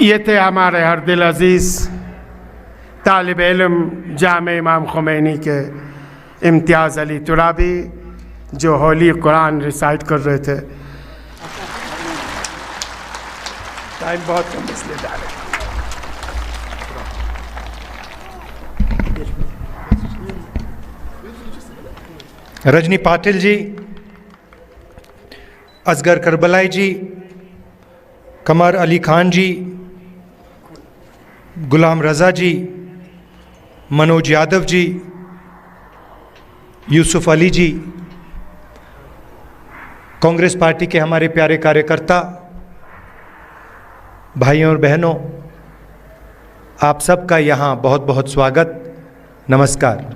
ये थे हमारे हर दिल अजीज़ तालिब इल्म जामे इमाम खुमैनी के इम्तियाज़ अली तुराबी जो होली कुरान रिसाइट कर रहे थे। टाइम बहुत कम इसलिए जा रहे रजनी पाटिल जी, असगर करबलाई जी, कमर अली खान जी, गुलाम रज़ा जी, मनोज यादव जी, यूसुफ अली जी, कांग्रेस पार्टी के हमारे प्यारे कार्यकर्ता भाइयों और बहनों, आप सबका यहाँ बहुत बहुत स्वागत, नमस्कार।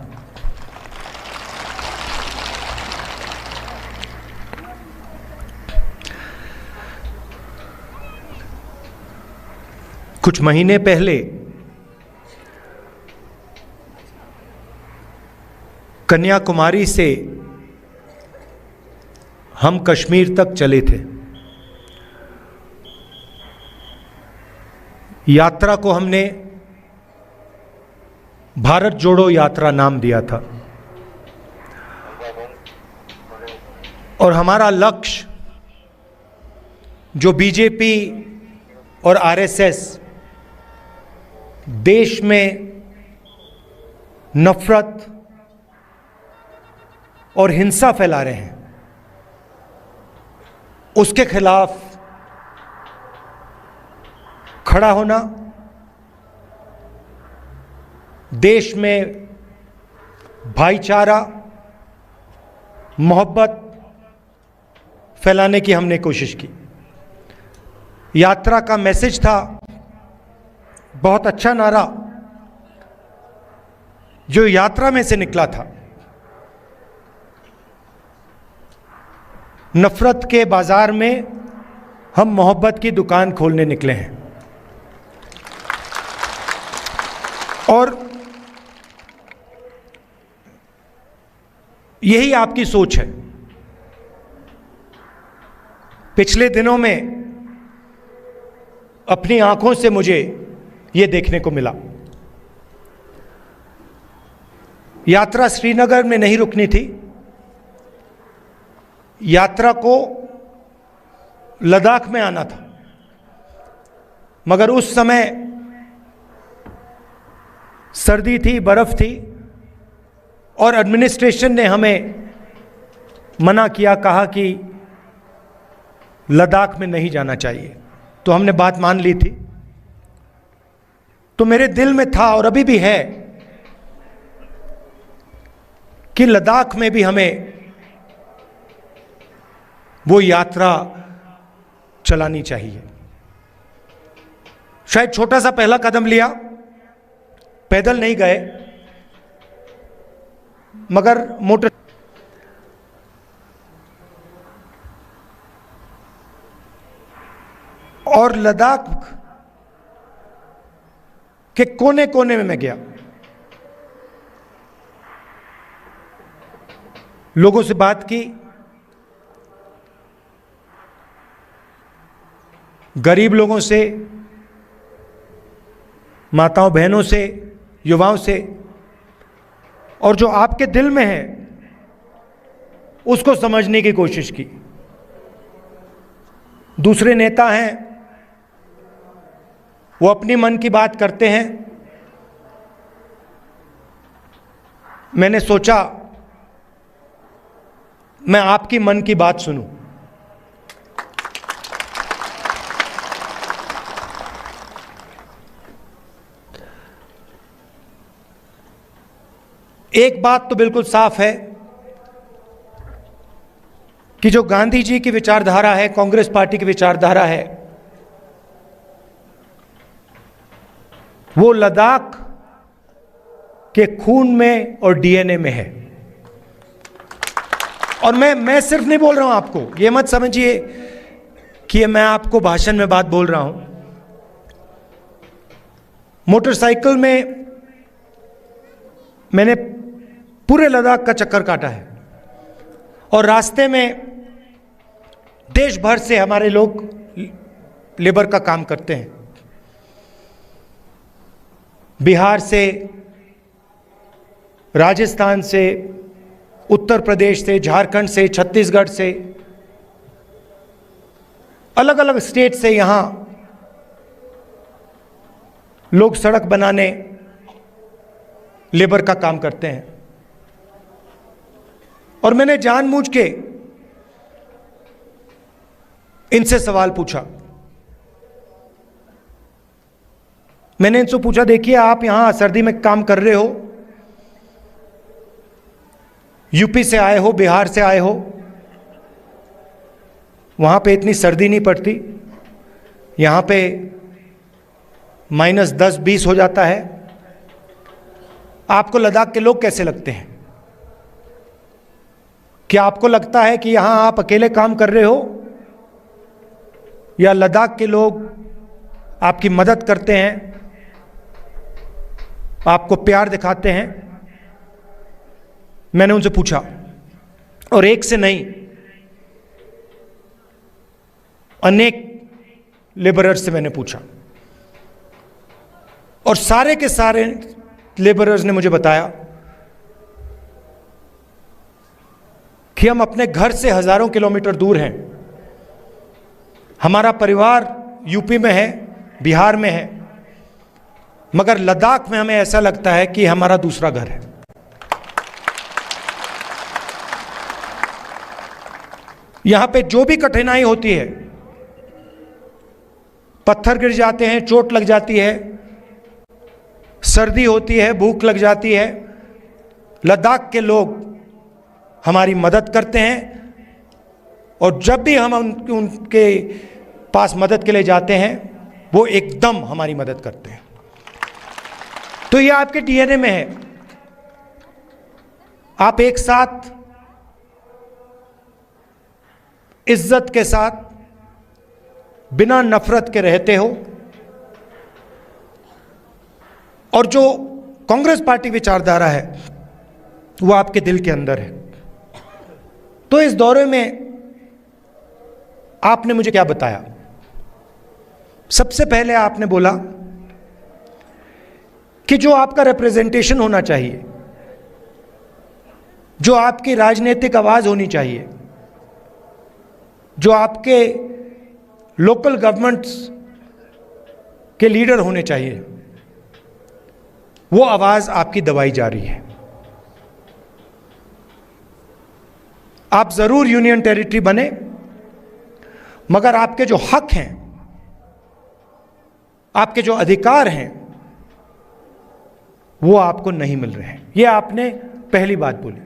कुछ महीने पहले कन्याकुमारी से हम कश्मीर तक चले थे। यात्रा को हमने भारत जोड़ो यात्रा नाम दिया था और हमारा लक्ष्य जो बीजेपी और आरएसएस देश में नफरत और हिंसा फैला रहे हैं, उसके खिलाफ खड़ा होना, देश में भाईचारा, मोहब्बत फैलाने की हमने कोशिश की। यात्रा का मैसेज था बहुत अच्छा नारा जो यात्रा में से निकला था, नफरत के बाजार में हम मोहब्बत की दुकान खोलने निकले हैं। और यही आपकी सोच है। पिछले दिनों में अपनी आंखों से मुझे यह देखने को मिला। यात्रा श्रीनगर में नहीं रुकनी थी, यात्रा को लद्दाख में आना था, मगर उस समय सर्दी थी, बर्फ थी और एडमिनिस्ट्रेशन ने हमें मना किया, कहा कि लद्दाख में नहीं जाना चाहिए। तो हमने बात मान ली थी। तो मेरे दिल में था और अभी भी है कि लद्दाख में भी हमें वो यात्रा चलानी चाहिए। शायद छोटा सा पहला कदम लिया, पैदल नहीं गए, मगर मोटर और लद्दाख के कोने कोने में मैं गया, लोगों से बात की, गरीब लोगों से, माताओं बहनों से, युवाओं से, और जो आपके दिल में है उसको समझने की कोशिश की। दूसरे नेता हैं, वो अपनी मन की बात करते हैं। मैंने सोचा मैं आपकी मन की बात सुनूं। एक बात तो बिल्कुल साफ है कि जो गांधी जी की विचारधारा है, कांग्रेस पार्टी की विचारधारा है, वो लद्दाख के खून में और डीएनए में है। और मैं सिर्फ नहीं बोल रहा हूं आपको, ये मत समझिए कि मैं आपको भाषण में बात बोल रहा हूं। मोटरसाइकिल में मैंने पूरे लद्दाख का चक्कर काटा है और रास्ते में देश भर से हमारे लोग लेबर का काम करते हैं। बिहार से, राजस्थान से, उत्तर प्रदेश से, झारखंड से, छत्तीसगढ़ से, अलग अलग स्टेट से यहां लोग सड़क बनाने, लेबर का काम करते हैं। और मैंने जानबूझ के इनसे सवाल पूछा। मैंने इनसे पूछा, देखिए आप यहां सर्दी में काम कर रहे हो, यूपी से आए हो, बिहार से आए हो, वहां पे इतनी सर्दी नहीं पड़ती, यहां पे -10-20 हो जाता है, आपको लद्दाख के लोग कैसे लगते हैं? क्या आपको लगता है कि यहां आप अकेले काम कर रहे हो या लद्दाख के लोग आपकी मदद करते हैं, आपको प्यार दिखाते हैं? मैंने उनसे पूछा, और एक से नहीं, अनेक लेबरर्स से मैंने पूछा, और सारे के सारे लेबरर्स ने मुझे बताया कि हम अपने घर से हजारों किलोमीटर दूर हैं, हमारा परिवार यूपी में है, बिहार में है, मगर लद्दाख में हमें ऐसा लगता है कि हमारा दूसरा घर है। यहां पे जो भी कठिनाई होती है, पत्थर गिर जाते हैं, चोट लग जाती है, सर्दी होती है, भूख लग जाती है, लद्दाख के लोग हमारी मदद करते हैं और जब भी हम उनके पास मदद के लिए जाते हैं वो एकदम हमारी मदद करते हैं। तो ये आपके डीएनए में है। आप एक साथ इज्जत के साथ बिना नफरत के रहते हो और जो कांग्रेस पार्टी विचारधारा है वो आपके दिल के अंदर है। तो इस दौरे में आपने मुझे क्या बताया? सबसे पहले आपने बोला कि जो आपका रिप्रेजेंटेशन होना चाहिए, जो आपकी राजनीतिक आवाज होनी चाहिए, जो आपके लोकल गवर्नमेंट्स के लीडर होने चाहिए, वो आवाज आपकी दबाई जा रही है। आप जरूर यूनियन टेरिटरी बने, मगर आपके जो हक हैं, आपके जो अधिकार हैं, वो आपको नहीं मिल रहे हैं। ये आपने पहली बात बोली।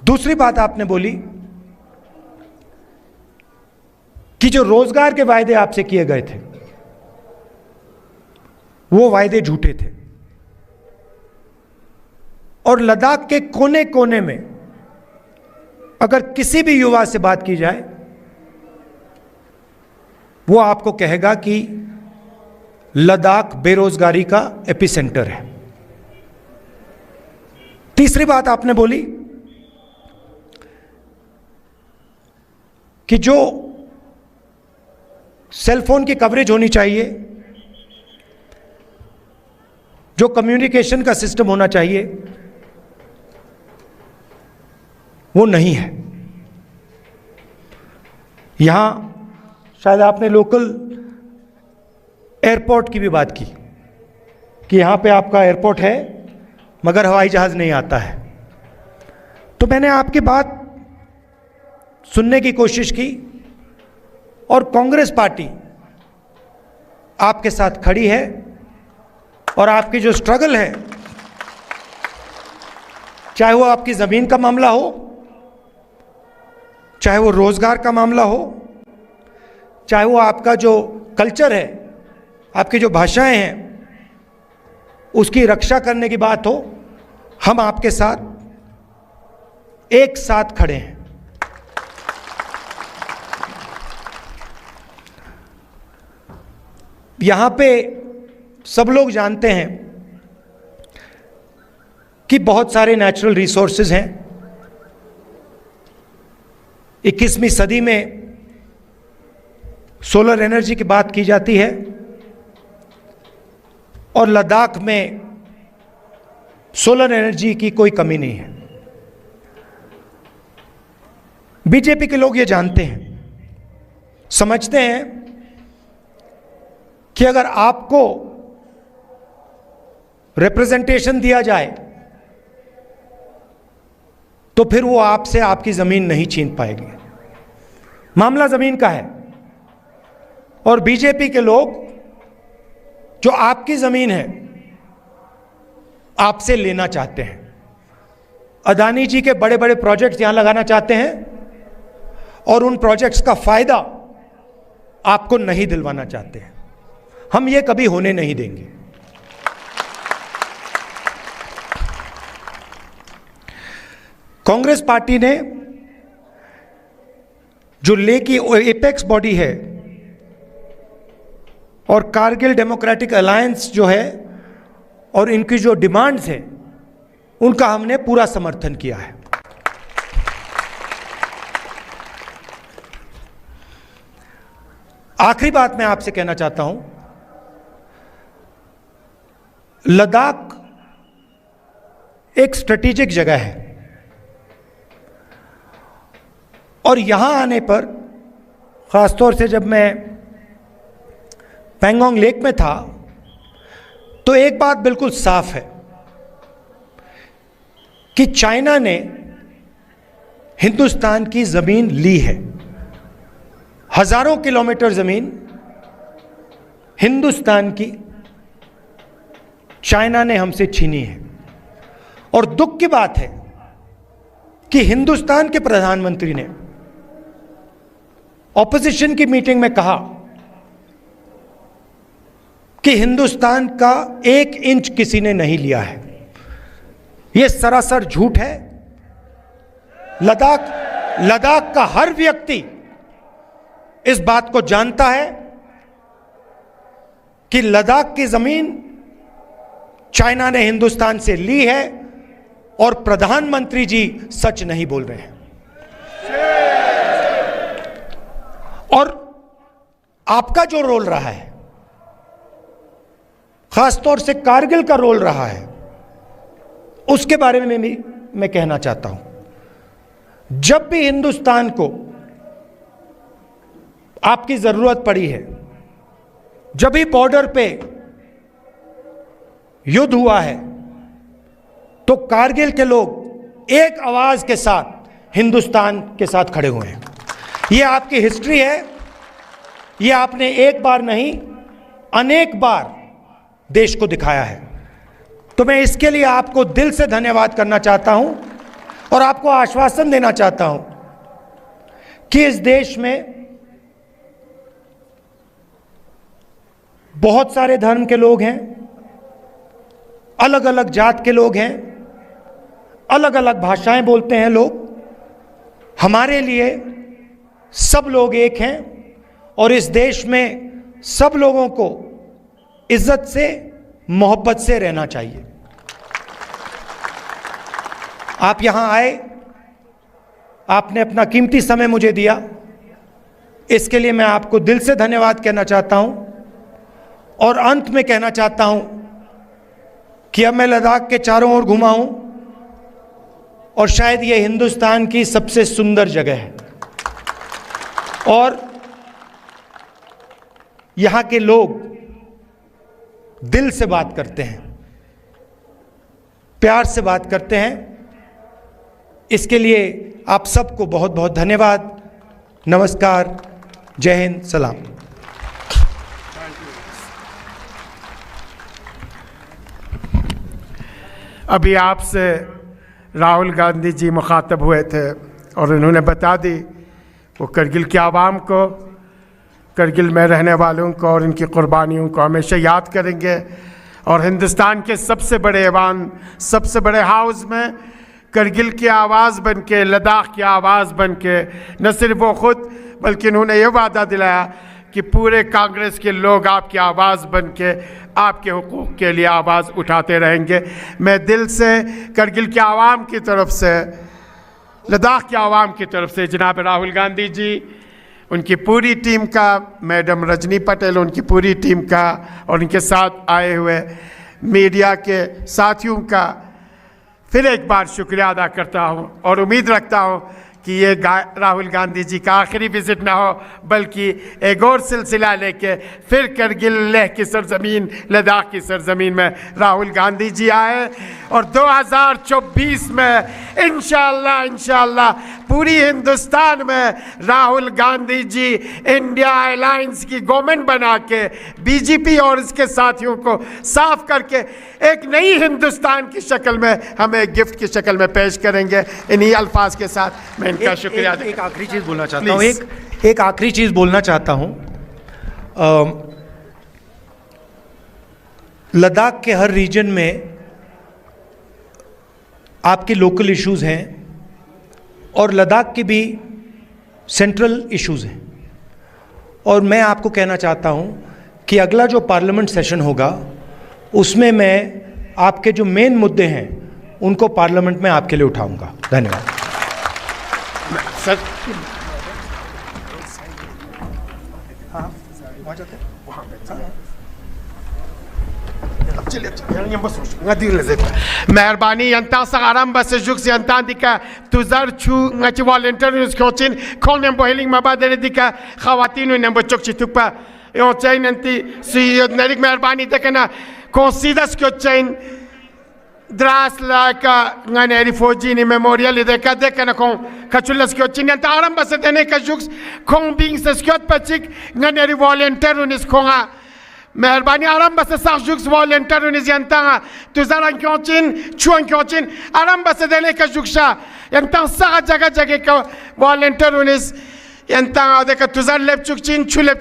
दूसरी बात आपने बोली कि जो रोजगार के वायदे आपसे किए गए थे वो वायदे झूठे थे और लद्दाख के कोने कोने में अगर किसी भी युवा से बात की जाए वो आपको कहेगा कि लद्दाख बेरोजगारी का एपिसेंटर है। तीसरी बात आपने बोली कि जो सेलफोन की कवरेज होनी चाहिए, जो कम्युनिकेशन का सिस्टम होना चाहिए, वो नहीं है। यहां शायद आपने लोकल एयरपोर्ट की भी बात की कि यहां पे आपका एयरपोर्ट है मगर हवाई जहाज नहीं आता है। तो मैंने आपकी बात सुनने की कोशिश की और कांग्रेस पार्टी आपके साथ खड़ी है और आपकी जो स्ट्रगल है, चाहे वो आपकी जमीन का मामला हो, चाहे वो रोजगार का मामला हो, चाहे वो आपका जो कल्चर है, आपकी जो भाषाएं हैं, उसकी रक्षा करने की बात हो, हम आपके साथ एक साथ खड़े हैं। यहां पे सब लोग जानते हैं कि बहुत सारे नेचुरल रिसोर्सेज हैं। 21वीं सदी में सोलर एनर्जी की बात की जाती है और लद्दाख में सोलर एनर्जी की कोई कमी नहीं है। बीजेपी के लोग ये जानते हैं, समझते हैं कि अगर आपको रिप्रेजेंटेशन दिया जाए तो फिर वो आपसे आपकी जमीन नहीं छीन पाएगी। मामला जमीन का है और बीजेपी के लोग जो आपकी जमीन है आपसे लेना चाहते हैं। अदानी जी के बड़े बड़े प्रोजेक्ट्स यहां लगाना चाहते हैं और उन प्रोजेक्ट्स का फायदा आपको नहीं दिलवाना चाहते हैं। हम ये कभी होने नहीं देंगे। कांग्रेस पार्टी ने जो ले की एपेक्स बॉडी है और कारगिल डेमोक्रेटिक अलायंस जो है और इनकी जो डिमांड्स हैं उनका हमने पूरा समर्थन किया है। आखिरी बात मैं आपसे कहना चाहता हूं, लद्दाख एक स्ट्रेटेजिक जगह है और यहां आने पर, खासतौर से जब मैं पैंगोंग लेक में था, तो एक बात बिल्कुल साफ है कि चाइना ने हिंदुस्तान की जमीन ली है। हजारों किलोमीटर जमीन हिंदुस्तान की चाइना ने हमसे छीनी है और दुख की बात है कि हिंदुस्तान के प्रधानमंत्री ने ऑपोजिशन की मीटिंग में कहा कि हिंदुस्तान का 1 इंच किसी ने नहीं लिया है। यह सरासर झूठ है। लद्दाख का हर व्यक्ति इस बात को जानता है कि लद्दाख की जमीन चाइना ने हिंदुस्तान से ली है और प्रधानमंत्री जी सच नहीं बोल रहे हैं। और आपका जो रोल रहा है, खासतौर से कारगिल का रोल रहा है, उसके बारे में मैं कहना चाहता हूं। जब भी हिंदुस्तान को आपकी जरूरत पड़ी है, जब भी बॉर्डर पे युद्ध हुआ है, तो कारगिल के लोग एक आवाज के साथ हिंदुस्तान के साथ खड़े हुए हैं। यह आपकी हिस्ट्री है। यह आपने एक बार नहीं, अनेक बार देश को दिखाया है। तो मैं इसके लिए आपको दिल से धन्यवाद करना चाहता हूं और आपको आश्वासन देना चाहता हूं कि इस देश में बहुत सारे धर्म के लोग हैं, अलग अलग जात के लोग हैं, अलग अलग भाषाएं बोलते हैं लोग। हमारे लिए सब लोग एक हैं और इस देश में सब लोगों को इज्जत से, मोहब्बत से रहना चाहिए। आप यहां आए, आपने अपना कीमती समय मुझे दिया, इसके लिए मैं आपको दिल से धन्यवाद कहना चाहता हूं। और अंत में कहना चाहता हूं कि अब मैं लद्दाख के चारों ओर घुमा हूं और शायद ये हिंदुस्तान की सबसे सुंदर जगह है और यहां के लोग दिल से बात करते हैं, प्यार से बात करते हैं। इसके लिए आप सबको बहुत बहुत धन्यवाद। नमस्कार, जय हिंद, सलाम। अभी आपसे राहुल गांधी जी मुखातब हुए थे और उन्होंने बता दी वो करगिल के आवाम को, करगिल में रहने वालों को और इनकी कुर्बानियों को हमेशा याद करेंगे। और हिंदुस्तान के सबसे बड़े ऐवान, सबसे बड़े हाउस में करगिल की आवाज़ बन के, लद्दाख की आवाज़ बन के न सिर्फ वो ख़ुद बल्कि उन्होंने ये वादा दिलाया कि पूरे कांग्रेस के लोग आपकी आवाज़ बन के आपके हुकूक़ के लिए आवाज़ उठाते रहेंगे। मैं दिल से करगिल के आवाम की तरफ से, लद्दाख के आवाम की तरफ से जनाब राहुल गांधी जी, उनकी पूरी टीम का, मैडम रजनी पटेल, उनकी पूरी टीम का और उनके साथ आए हुए मीडिया के साथियों का फिर एक बार शुक्रिया अदा करता हूं और उम्मीद रखता हूं कि ये राहुल गांधी जी का आखिरी विज़िट ना हो, बल्कि एक और सिलसिला लेके फिर करगिल, लेह की सरजमीन, लद्दाख की सरजमीन में राहुल गांधी जी आए और 2024 में इंशाअल्लाह पूरी हिंदुस्तान में राहुल गांधी जी इंडिया अलायंस की गवर्नमेंट बना के बीजेपी और इसके साथियों को साफ करके एक नई हिंदुस्तान की शक्ल में हमें गिफ्ट की शक्ल में पेश करेंगे। इन्हीं अल्फाज के साथ मैं इनका शुक्रिया। एक आखिरी चीज़ बोलना चाहता हूँ, एक आखिरी चीज़ बोलना चाहता हूँ। लद्दाख के हर रीजन में आपके लोकल इश्यूज़ हैं और लद्दाख के भी सेंट्रल इश्यूज़ हैं। और मैं आपको कहना चाहता हूँ कि अगला जो पार्लियामेंट सेशन होगा उसमें मैं आपके जो मेन मुद्दे हैं उनको पार्लियामेंट में आपके लिए उठाऊंगा। धन्यवाद सर। मेहरबानी यंता सगारम बस जुक्स यंता दिका तुजार छु ngach volunteer coachin konem boiling mabadere dika khawatinu nembo chokchi tukpa yo chain anti si narik meherbani dekana considers ko chain dras laka ngane refugee ni memorial deka dekana kon kachulas ko chain yanta aram bas dene ka juks kon being skot pachik ngane volunteer unis konga मेहरबानी आराम बस साजुक्स volunteer उन्हें यंता तुझारां क्योंचिन छुआं क्योंचिन आराम बस देने का जुक्शा यंता साग जगह जगह का वॉलंटियर उन्हें यंता आधे का तुझार लेप चुकचिन छुलेप